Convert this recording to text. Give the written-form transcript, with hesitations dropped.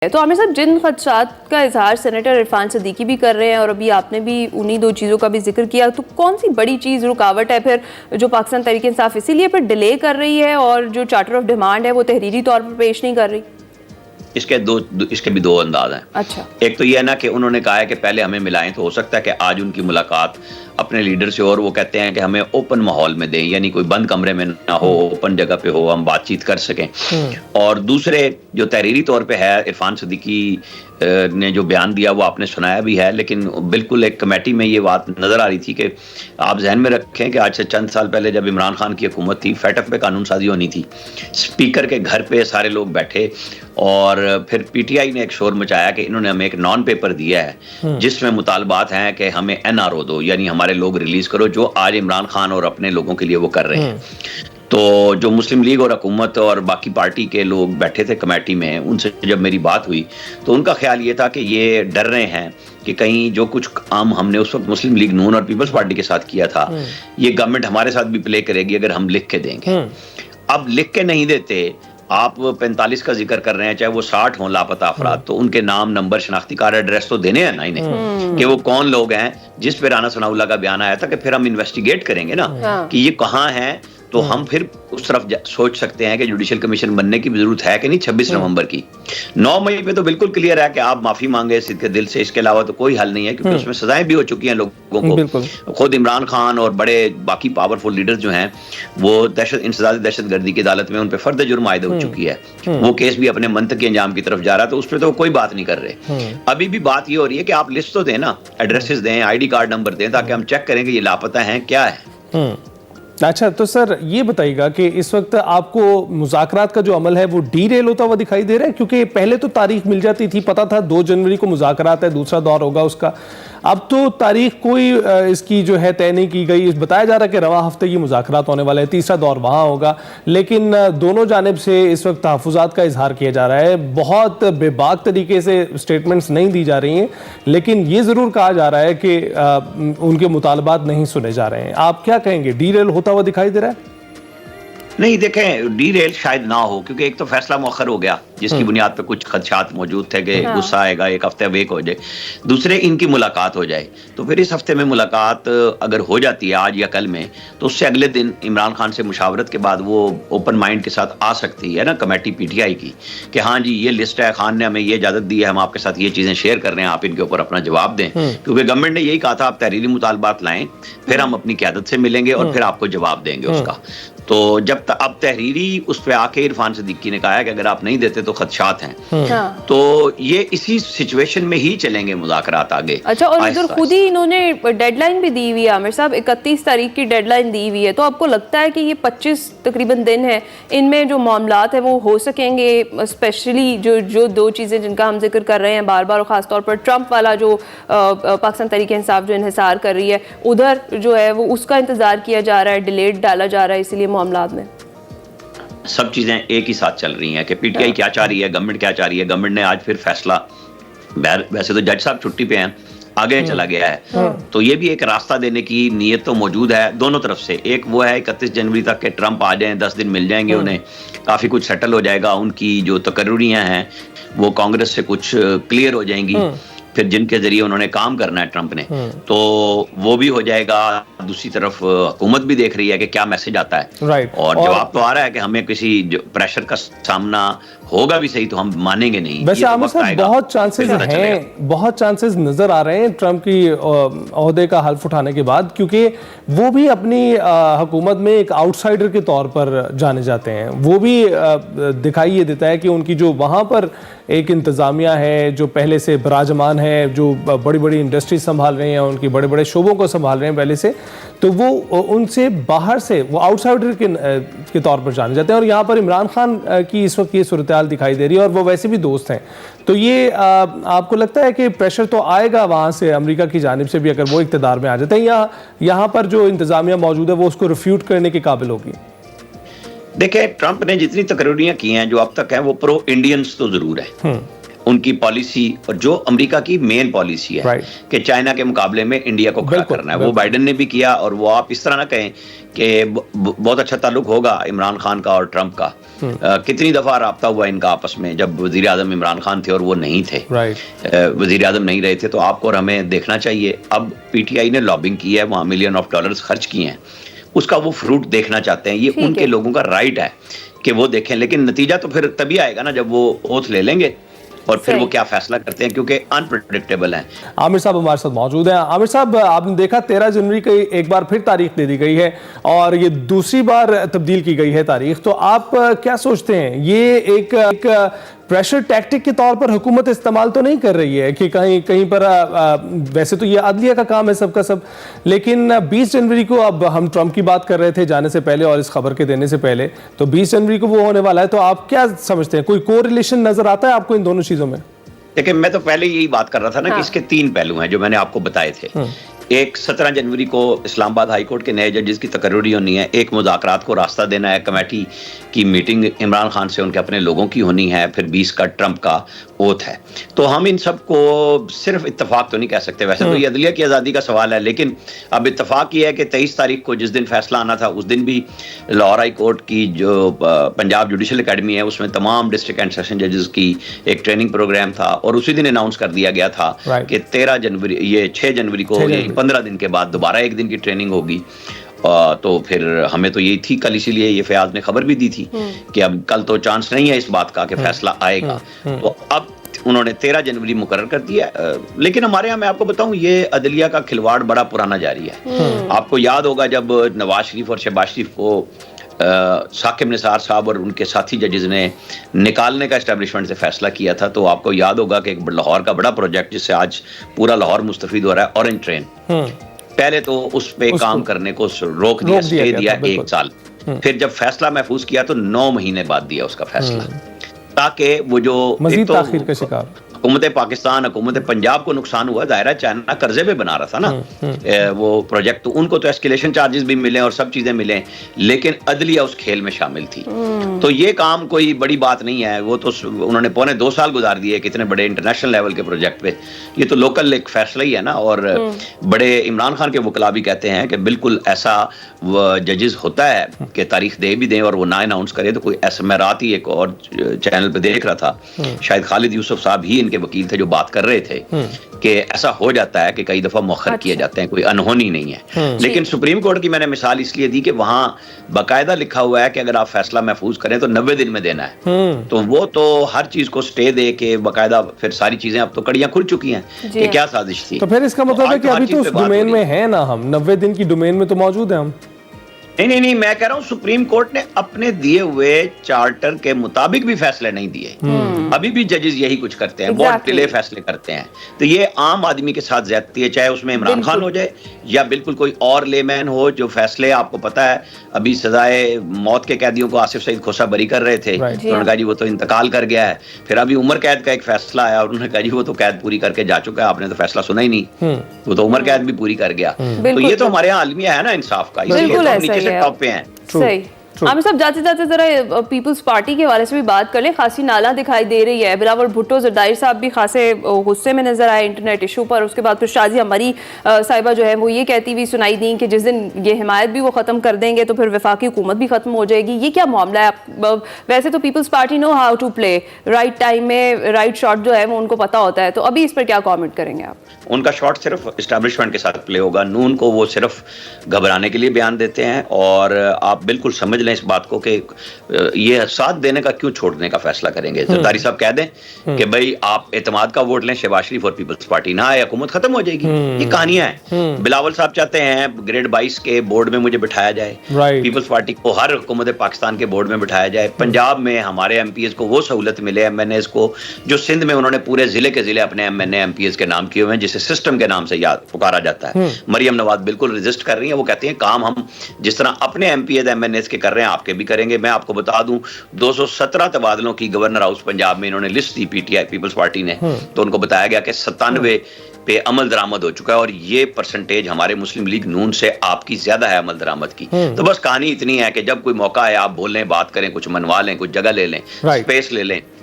तो आमिर साहब, जिन खदशात का इजहार सेनेटर इरफान सदीकी भी कर रहे हैं और अभी आपने भी उन्हीं दो चीज़ों का भी जिक्र किया, तो कौन सी बड़ी चीज़ रुकावट है फिर जो पाकिस्तान तहरीक इंसाफ इसीलिए फिर डिले कर रही है और जो चार्टर ऑफ डिमांड है वो तहरीरी तौर पर पेश नहीं कर रही? इसके भी दो अंदाज हैं। अच्छा, एक तो ये है ना कि उन्होंने कहा है कि पहले हमें मिलाएं, तो हो सकता है कि आज उनकी मुलाकात अपने लीडर से और वो कहते हैं कि हमें ओपन माहौल में दें, यानी कोई बंद कमरे में ना हो, ओपन जगह पे हो, हम बातचीत कर सकें। और दूसरे जो तहरीरी तौर पे है, इरफान सदीकी ने जो बयान दिया वो आपने सुनाया भी है, लेकिन बिल्कुल एक कमेटी में ये बात नज़र आ रही थी कि आप जहन में रखें कि आज से चंद साल पहले जब इमरान खान की हुकूमत थी, फैटफ पे कानून साजी होनी थी, स्पीकर के घर पे सारे लोग बैठे और फिर पीटीआई ने एक शोर मचाया कि इन्होंने हमें एक नॉन पेपर दिया है जिसमें मुतालबात हैं कि हमें एनआरओ दो, यानी हमारे लोग रिलीज करो, जो आज इमरान खान और अपने लोगों के लिए वो कर रहे हैं। तो जो मुस्लिम लीग और हुकूमत और बाकी पार्टी के लोग बैठे थे कमेटी में, उनसे जब मेरी बात हुई तो उनका ख्याल ये था कि ये डर रहे हैं कि कहीं जो कुछ काम हमने उस वक्त मुस्लिम लीग नून और पीपल्स पार्टी के साथ किया था, ये गवर्नमेंट हमारे साथ भी प्ले करेगी अगर हम लिख के देंगे। अब लिख के नहीं देते, आप 45 का जिक्र कर रहे हैं, चाहे वो 60 हों लापता अफराद, तो उनके नाम, नंबर, शनाख्ती कार्ड, एड्रेस तो देने हैं ना इन्हें कि वो कौन लोग हैं जिस पे राना सनाउल्लाह का बयान आया था कि फिर हम इन्वेस्टिगेट करेंगे ना कि ये कहाँ हैं, तो हम फिर उस तरफ सोच सकते हैं कि जुडिशियल कमीशन बनने की जरूरत है कि नहीं 26 नवंबर की। 9 मई पे तो बिल्कुल क्लियर है कि आप माफी मांगे सिद्ध दिल से, इसके अलावा तो कोई हल नहीं है, क्योंकि उसमें सजाएं भी हो चुकी हैं लोगों को। खुद इमरान खान और बड़े बाकी पावरफुल लीडर्स जो हैं वो दहशतगर्दी की अदालत में उन पर फर्द जुर्म आयद हो चुकी है, वो केस भी अपने मंतकी अंजाम की तरफ जा रहा है, तो उस पर तो कोई बात नहीं कर रहे। अभी भी बात ये हो रही है कि आप लिस्ट तो दें ना, एड्रेसेस दें, आईडी कार्ड नंबर दें, ताकि हम चेक करें कि ये लापता हैं क्या है। अच्छा, तो सर ये बताइएगा कि इस वक्त आपको मुज़ाकरात का जो अमल है वो डीरेल होता हुआ दिखाई दे रहा है? क्योंकि पहले तो तारीख मिल जाती थी, पता था 2 जनवरी को मुज़ाकरात है, दूसरा दौर होगा उसका। अब तो तारीख कोई इसकी जो है तय नहीं की गई। बताया जा रहा है कि रवा हफ्ते ये मुज़ाकरात होने वाले हैं, तीसरा दौर वहाँ होगा, लेकिन दोनों जानिब से इस वक्त तहफ़्फ़ुज़ात का इजहार किया जा रहा है। बहुत बेबाक तरीके से स्टेटमेंट्स नहीं दी जा रही हैं, लेकिन ये ज़रूर कहा जा रहा है कि उनके मुतालबात नहीं सुने जा रहे हैं। आप क्या कहेंगे, डीरेल होता हुआ दिखाई दे रहा है? नहीं, देखें, डी रेल शायद ना हो, क्योंकि एक तो फैसला मौखर हो गया जिसकी बुनियाद पे कुछ खदशात मौजूद थे कि गुस्सा आएगा, एक हफ्ते वेक हो जाए, दूसरे इनकी मुलाकात हो जाए। तो फिर इस हफ्ते में मुलाकात अगर हो जाती है आज या कल में, तो उससे अगले दिन इमरान खान से मुशावरत के बाद वो ओपन माइंड के साथ आ सकती है ना कमेटी पीटीआई की कि हाँ जी ये लिस्ट है, खान ने हमें ये इजाजत दी है, हम आपके साथ ये चीजें शेयर कर रहे हैं, आप इनके ऊपर अपना जवाब दें। क्योंकि गवर्नमेंट ने यही कहा था आप तहरीरी मुतालबात लाएं, फिर हम अपनी क़यादत से मिलेंगे और फिर आपको जवाब देंगे उसका। तो जब तक अब तहरीरी उस पे आके इरफान सदीकी ने कहा है कि अगर आप नहीं देते तो खदशात हैं, तो ये इसी सिचुएशन में ही चलेंगे मुज़ाकरात आगे। अच्छा, और इधर खुद ही इन्होंने डेडलाइन भी दी हुई है आमिर साहब, 31 तारीख की डेडलाइन दी हुई है, तो आपको लगता है कि ये 25 तकरीबन दिन है, इनमें जो मामलात है वो हो सकेंगे? स्पेशली जो 2 चीज़ें जिनका हम जिक्र कर रहे हैं बार बार, और ख़ासतौर पर ट्रंप वाला जो पाकिस्तान तहरीक इंसाफ जो इन्हिसार कर रही है, उधर जो है वो उसका इंतज़ार किया जा रहा है, डिलेट डाला जा रहा है, इसीलिए मामलात में सब चीजें एक ही साथ चल रही हैं कि पीटीआई क्या चाह रही है, गवर्नमेंट क्या चाह रही है। गवर्नमेंट ने आज फिर फैसला, वैसे तो जज साहब छुट्टी पे हैं, आगे चला गया है, तो ये भी एक रास्ता देने की नीयत तो मौजूद है दोनों तरफ से। एक वो है 31 जनवरी तक के ट्रंप आ जाएं, 10 दिन मिल जाएंगे उन्हें, काफी कुछ सेटल हो जाएगा, उनकी जो तकर्रुरियां हैं वो कांग्रेस से कुछ क्लियर हो जाएंगी, फिर जिनके जरिए उन्होंने काम करना है ट्रंप ने, तो वो भी हो जाएगा। दूसरी तरफ हुकूमत भी देख रही है कि क्या मैसेज आता है, और जवाब तो आ रहा है कि हमें किसी प्रेशर का सामना होगा भी सही तो हम मानेंगे नहीं। वैसे आमिर साहब बहुत चांसेस नजर आ रहे हैं ट्रंप की ओहदे का हल्फ उठाने के बाद, क्योंकि वो भी अपनी हुकूमत में एक आउटसाइडर के तौर पर जाने जाते हैं। वो भी दिखाई ये देता है कि उनकी जो वहाँ पर एक इंतज़ामिया है जो पहले से बराजमान है, जो बड़ी बड़ी इंडस्ट्री संभाल रहे हैं, उनकी बड़े बड़े शोबों को संभाल रहे हैं पहले से, तो वो उनसे बाहर से वो आउटसाइडर के तौर पर जाने जाते हैं। और यहाँ पर इमरान खान की इस वक्त ये सूरत हाल दिखाई दे रही है, और वो वैसे भी दोस्त हैं। तो ये आपको लगता है कि प्रेशर तो आएगा वहाँ से अमेरिका की जानिब से भी, अगर वो इक़्तिदार में आ जाते हैं, या यहाँ पर जो इंतज़ामिया मौजूद है वो उसको रिफ्यूट करने के काबिल होगी? देखिए, ट्रंप ने जितनी तकरीरियां की हैं जो अब तक हैं वो प्रो इंडियंस तो जरूर है, उनकी पॉलिसी और जो अमेरिका की मेन पॉलिसी है कि चाइना के मुकाबले में इंडिया को खड़ा करना है, वो बाइडेन ने भी किया। और वो आप इस तरह ना कहें कि बहुत अच्छा ताल्लुक होगा इमरान खान का और ट्रंप का। कितनी दफा राब्ता हुआ इनका आपस में, जब वजीर आजम इमरान खान थे और वो नहीं थे, वजीर आजम नहीं रहे थे। तो आपको और हमें देखना चाहिए, अब पीटीआई ने लॉबिंग की है, वहाँ $1 मिलियन खर्च किए हैं, उसका वो फ्रूट देखना चाहते हैं। ये उनके लोगों का राइट है कि वो देखें, लेकिन नतीजा तो फिर तभी आएगा ना जब वो ओथ ले लेंगे और फिर वो क्या फैसला करते हैं, क्योंकि अनप्रेडिक्टेबल है। आमिर साहब हमारे साथ मौजूद हैं। आमिर साहब, आपने देखा 13 जनवरी की एक बार फिर तारीख दे दी गई है और ये दूसरी बार तब्दील की गई है तारीख, तो आप क्या सोचते हैं, ये एक प्रेशर टैक्टिक के तौर पर हुकूमत इस्तेमाल तो नहीं कर रही है कि कहीं कहीं पर वैसे तो ये अदलिया का काम है सबका सब, लेकिन 20 जनवरी को, अब हम ट्रंप की बात कर रहे थे जाने से पहले और इस खबर के देने से पहले, तो 20 जनवरी को वो होने वाला है, तो आप क्या समझते हैं, कोई कोरिलेशन नजर आता है आपको इन दोनों चीजों में? देखिए, मैं तो पहले यही बात कर रहा था ना कि इसके 3 पहलू हैं जो मैंने आपको बताए थे। एक 17 जनवरी को इस्लामाबाद हाई कोर्ट के नए जजेस की तकर्रुरी होनी है, एक मुज़ाकरात को रास्ता देना है, कमेटी की मीटिंग इमरान खान से उनके अपने लोगों की होनी है, फिर 20 का ट्रंप का ओथ है। तो हम इन सब को सिर्फ इत्तेफाक तो नहीं कह सकते, वैसे तो ये अदलिया की आज़ादी का सवाल है, लेकिन अब इत्तेफाक ये है कि 23 तारीख को जिस दिन फैसला आना था उस दिन भी लाहौर हाई कोर्ट की जो पंजाब जुडिशल अकेडमी है उसमें तमाम डिस्ट्रिक्ट एंड सेशन जजेस की एक ट्रेनिंग प्रोग्राम था और उसी दिन अनाउंस कर दिया गया था कि 13 जनवरी, ये 6 जनवरी को 15 दिन के बाद दोबारा एक दिन की ट्रेनिंग होगी। तो फिर हमें तो यही थी कल, इसीलिए ये फयाज ने खबर भी दी थी कि अब कल तो चांस नहीं है इस बात का कि फैसला आएगा। तो अब उन्होंने 13 जनवरी मुकर्रर कर दिया। लेकिन हमारे यहाँ मैं आपको बताऊं, ये अदलिया का खिलवाड़ बड़ा पुराना जारी है। आपको याद होगा जब नवाज शरीफ और शहबाज शरीफ को साकिब निसार साहब और उनके साथी जजेस ने निकालने का एस्टेब्लिशमेंट से फैसला किया था, तो आपको याद होगा कि एक लाहौर का बड़ा प्रोजेक्ट जिससे आज पूरा लाहौर मुस्तफीद हो रहा है, ऑरेंज ट्रेन, पहले तो उस पे काम करने को रोक दिया, स्टे दिया 1 साल। फिर जब फैसला महफूज किया तो 9 महीने बाद दिया उसका फैसला, ताकि वो जो मजीद ताखीर का शिकार हुकूमत पाकिस्तान, हुकूमत पंजाब को नुकसान हुआ, दायरा चाइना कर्जे पे बना रहा था ना वो प्रोजेक्ट, तो उनको तो एस्केलेशन चार्जेस भी मिले और सब चीजें मिले, लेकिन अदलिया उस खेल में शामिल थी। तो ये काम कोई बड़ी बात नहीं है, वो तो उन्होंने 2.25 साल गुजार दिए कितने बड़े इंटरनेशनल लेवल के प्रोजेक्ट पे, ये तो लोकल एक फैसला ही है ना। और बड़े इमरान खान के वकला भी कहते हैं कि बिल्कुल ऐसा जजेस होता है कि तारीख दे भी दें और वो ना अनाउंस करे, तो कोई ऐसा, मैं रात ही एक और चैनल पे देख रहा था, शायद खालिद यूसुफ साहब ही के वकील थे जो बात कर रहे थे कि ऐसा हो जाता है कि कई दफा मौखर किए जाते हैं, कोई अनहोनी नहीं है। लेकिन सुप्रीम कोर्ट की मैंने मिसाल इसलिए दी कि वहां बाकायदा लिखा हुआ है कि अगर आप फैसला महफूज करें तो 90 दिन में देना है। तो वो तो हर चीज को स्टे दे के बाकायदा, फिर सारी चीजें अब तो कड़ियां खुल चुकी हैं कि क्या साजिश थी। तो फिर इसका मतलब है कि अभी तो उस डोमेन में है ना, हम 90 दिन की डोमेन में तो मौजूद है हम। नहीं, मैं कह रहा हूं सुप्रीम कोर्ट ने अपने दिए हुए चार्टर के मुताबिक भी फैसले नहीं दिए। अभी भी जजेस यही कुछ करते हैं, बहुत डिले फैसले करते हैं। तो ये आम आदमी के साथ ज्यादती है, चाहे उसमें इमरान खान हो जाए या बिल्कुल कोई और लेमैन हो जो फैसले, आपको पता है अभी सजाए मौत के कैदियों को आसिफ सईद खोसा बरी कर रहे थे, तो उन्होंने कहा जी वो तो इंतकाल कर गया है। फिर अभी उम्र कैद का एक फैसला आया और उन्होंने कहा जी वो तो कैद पूरी करके जा चुका है, आपने तो फैसला सुना ही नहीं, वो तो उम्र कैद भी पूरी कर गया। तो ये तो हमारे यहाँ आलमिया है ना इंसाफ का, इसलिए तो नीचे से टॉप पे हैं। सही। आमिर साहब, जाते जाते जरा पीपल्स पार्टी के हवाले से भी बात कर लें। खासी नाला दिखाई दे रही है, बिलावल भुट्टो जरदारी साहब भी खासे गुस्से में नजर आए इंटरनेट इशू पर। उसके बाद फिर शाजिया मरी साहिबा जो है वो ये कहती हुई सुनाई दी कि जिस दिन ये हिमायत भी वो खत्म कर देंगे तो फिर वफाकी हुकूमत भी खत्म हो जाएगी। ये क्या मामला है? वैसे तो People's Party know how to play, right time में राइट शॉट जो है वो उनको पता होता है, तो अभी इस पर क्या कॉमेंट करेंगे आप? उनका शॉट सिर्फ एस्टैब्लिशमेंट के साथ प्ले होगा, नून को वो सिर्फ घबराने के लिए बयान देते हैं। और आप बिल्कुल समझ लें इस बात को कि ये साथ देने का क्यों छोड़ने का फैसला करेंगे। जरदारी साहब कह दें कि भाई आप एतमाद का वोट लें, शहबाज शरीफ और पीपल्स पार्टी ना आए, हुकूमत खत्म हो जाएगी। ये कहानियां हैं। बिलावल साहब चाहते हैं ग्रेड 22 के बोर्ड में मुझे बिठाया जाए, पीपल्स पार्टी को हर हुकूमत पाकिस्तान के बोर्ड में बिठाया जाए, पंजाब में हमारे एमपीएस को वो सहूलत मिले, एमएनएस को, जो सिंध में उन्होंने पूरे जिले के जिले अपने एमएनए एमपीएस के नाम किए हुए हैं, जिसे सिस्टम के नाम से याद पुकारा जाता है। मरियम नवाज बिल्कुल रेजिस्ट कर रही है, वो कहती हैं काम हम जिस तरह अपने एमपीएस एमएनएस के कर रहे हैं आपके भी करेंगे। मैं आपको बता दूं 217 तबादलों की गवर्नर हाउस पंजाब में इन्होंने लिस्ट दी पीटीआई पीपल्स पार्टी ने, तो उनको बताया गया कि 97 पे अमल दरामद हो चुका है और ये परसेंटेज हमारे मुस्लिम लीग नून से आपकी ज्यादा है अमल दरामद की। तो बस कहानी इतनी है कि जब कोई मौका है आप बोल लें, बात करें, कुछ मनवा लें, कुछ जगह ले लें, स्पेस ले लें,